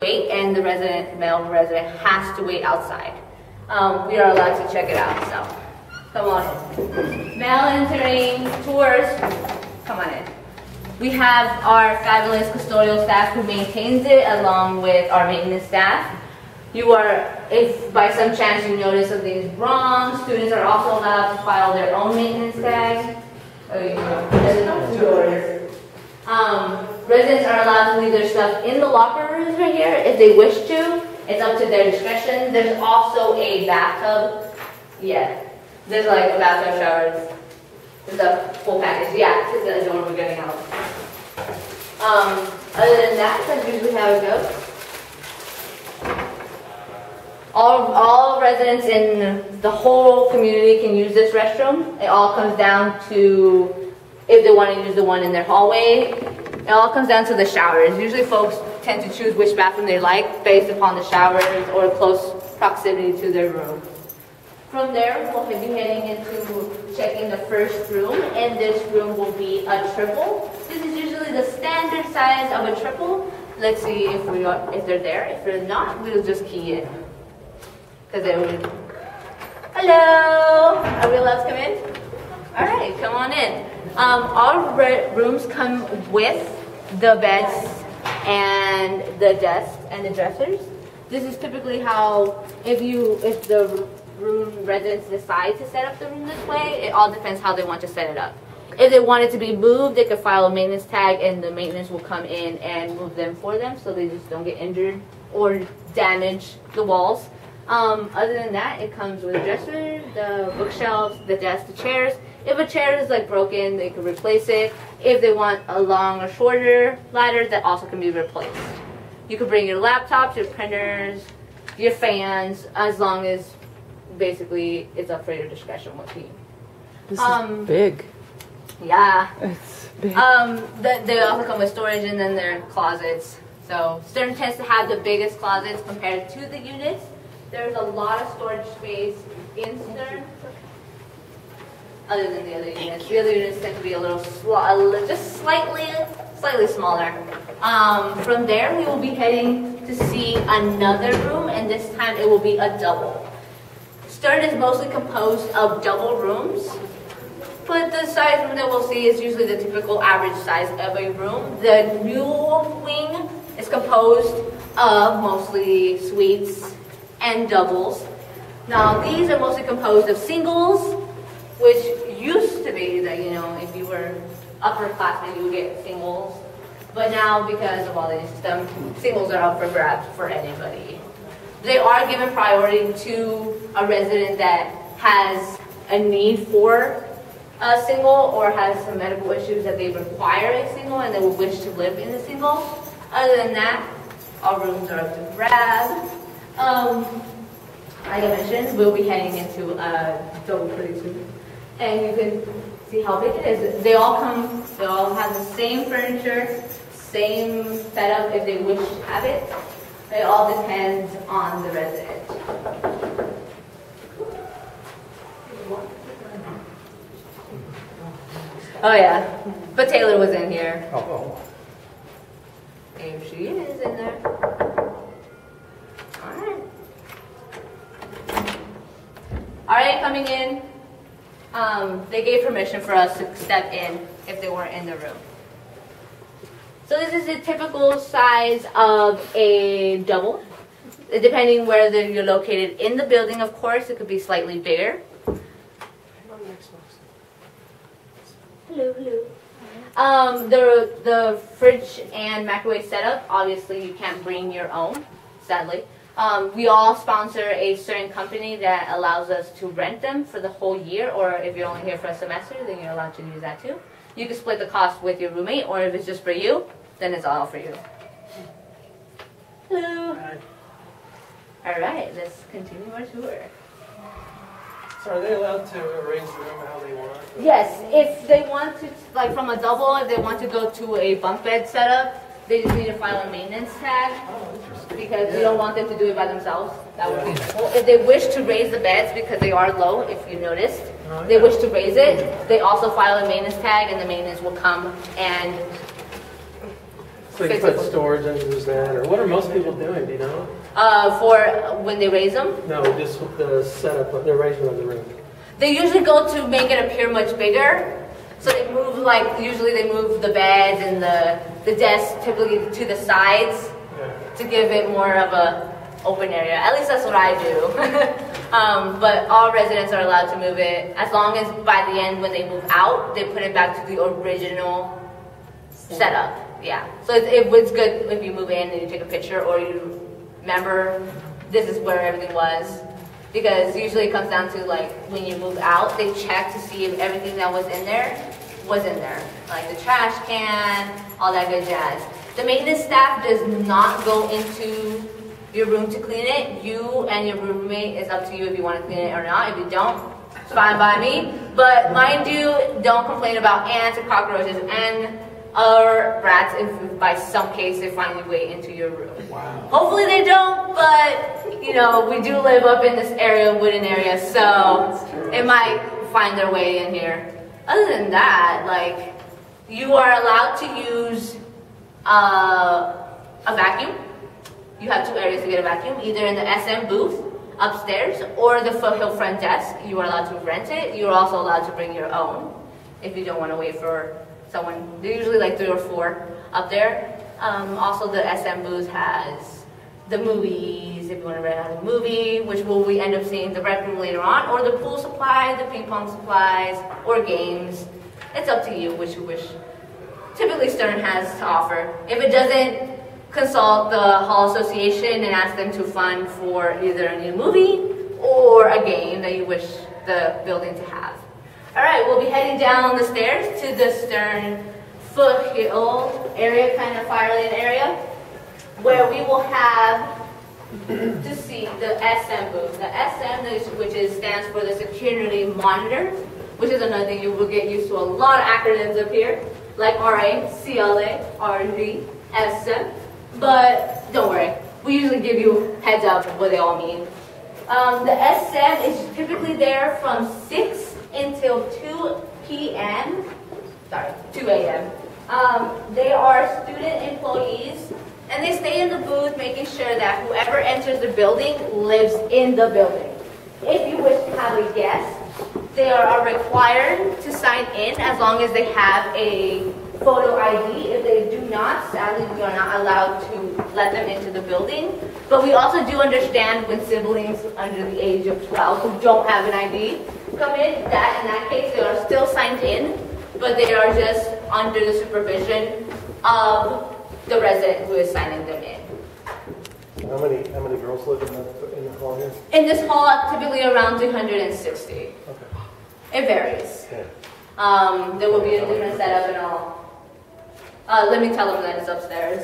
wait, and the male resident has to wait outside. We are allowed to check it out, so come on in. Male entering tours, come on in. We have our fabulous custodial staff who maintains it along with our maintenance staff. If by some chance you notice something is wrong, students are also allowed to file their own maintenance tag. Residents are allowed to leave their stuff in the locker rooms right here if they wish to. It's up to their discretion. There's also a bathtub. Yeah, there's like a bathtub, showers. There's a full package. Yeah, this is the door we're getting out. Other than that, that's usually how it goes. All residents in the whole community can use this restroom. It all comes down to if they want to use the one in their hallway. It all comes down to the showers. Usually folks tend to choose which bathroom they like based upon the showers or close proximity to their room. From there, we'll be heading into checking the first room, and this room will be a triple. This is usually the standard size of a triple. Let's see if they're there. If they're not, we'll just key in. Because they would. Hello! Are we allowed to come in? All right, come on in. Our rooms come with the beds and the desks and the dressers. This is typically how, if the room residents decide to set up the room this way, it all depends how they want to set it up. If they want it to be moved, they could file a maintenance tag and the maintenance will come in and move them for them so they just don't get injured or damage the walls. Other than that, it comes with a dresser, the bookshelves, the desk, the chairs. If a chair is like broken, they could replace it. If they want a long or shorter ladder, that also can be replaced. You could bring your laptops, your printers, your fans, as long as basically it's up for your discretion what you. This is big. Yeah. It's big. They also come with storage and then their closets. So Stern tends to have the biggest closets compared to the units. There's a lot of storage space in Stern, other than the other units. The other units tend to be a little, just slightly smaller. From there, we will be heading to see another room, and this time it will be a double. Stern is mostly composed of double rooms, but the size room that we'll see is usually the typical average size of a room. The new wing is composed of mostly suites and doubles. Now these are mostly composed of singles, which used to be that, if you were upperclassmen, you would get singles. But now, because of all the new system, singles are up for grabs for anybody. They are given priority to a resident that has a need for a single or has some medical issues that they require a single and they would wish to live in a single. Other than that, all rooms are up to grab. Like I mentioned, we'll be heading into a double pretty soon. And you can see how big it is. They all have the same furniture, same setup if they wish to have it. It all depends on the resident. Oh yeah, but Taylor was in here. Oh. There she is in there. Alright, coming in. They gave permission for us to step in if they weren't in the room. So this is the typical size of a double. Depending where you're located in the building, of course, it could be slightly bigger. Hello, hello. The fridge and microwave setup, obviously you can't bring your own, sadly. We all sponsor a certain company that allows us to rent them for the whole year, or if you're only here for a semester, then you're allowed to use that too. You can split the cost with your roommate, or if it's just for you, then it's all for you. Hello. Hi. All right, let's continue our tour. So are they allowed to arrange the room how they want? Yes, if they want to, like from a double, if they want to go to a bunk bed setup, they just need to file a maintenance tag because we don't want them to do it by themselves. That would be cool. If they wish to raise the beds because they are low, if you noticed, they wish to raise it, they also file a maintenance tag and the maintenance will come and So you put storage under that, or what are most people doing, do you know? For when they raise them? No, just the setup, the arrangement of the room. They usually go to make it appear much bigger. So they move, like, usually they move the beds and the desks typically to the sides to give it more of a open area. At least that's what I do. But all residents are allowed to move it as long as by the end when they move out, they put it back to the original setup. Yeah. So it's good if you move in and you take a picture or you remember this is where everything was. Because usually it comes down to, like, when you move out, they check to see if everything that was in there. Like the trash can, all that good jazz. The maintenance staff does not go into your room to clean it. You and your roommate, it's up to you if you want to clean it or not. If you don't, it's fine by me. But mind you, don't complain about ants and cockroaches and other rats if by some case they find their way into your room. Wow. Hopefully they don't, but you know, we do live up in this area, wooden area, so it might find their way in here. Other than that, like, you are allowed to use a vacuum. You have two areas to get a vacuum, either in the SM booth upstairs or the foothill front desk. You are allowed to rent it. You are also allowed to bring your own if you don't want to wait for someone. They're usually like 3 or 4 up there. Also, the SM booth has the movies, if you want to rent out a movie, which we end up seeing the rec room later on, or the pool supply, the ping pong supplies, or games. It's up to you which you wish. Typically, Stern has to offer. If it doesn't, consult the Hall Association and ask them to fund for either a new movie or a game that you wish the building to have. All right, we'll be heading down the stairs to the Stern foothill area, kind of fire lane area, where we will have to see the SM booth. The SM, which stands for the Security Monitor, which is another thing you will get used to. A lot of acronyms up here, like RA, CLA, RD, SM. But don't worry, we usually give you heads up of what they all mean. The SM is typically there from 6 until 2 p.m. Sorry, 2 a.m. They are student employees, and they stay in the booth making sure that whoever enters the building lives in the building. If you wish to have a guest, they are required to sign in as long as they have a photo ID. If they do not, sadly, we are not allowed to let them into the building. But we also do understand when siblings under the age of 12 who don't have an ID come in, that in that case they are still signed in, but they are just under the supervision of the resident who is signing them in. How many girls live in the hall here? In this hall, typically around 360. Okay. It varies. Yeah. There will be a different setup and all. Let me tell them that it's upstairs.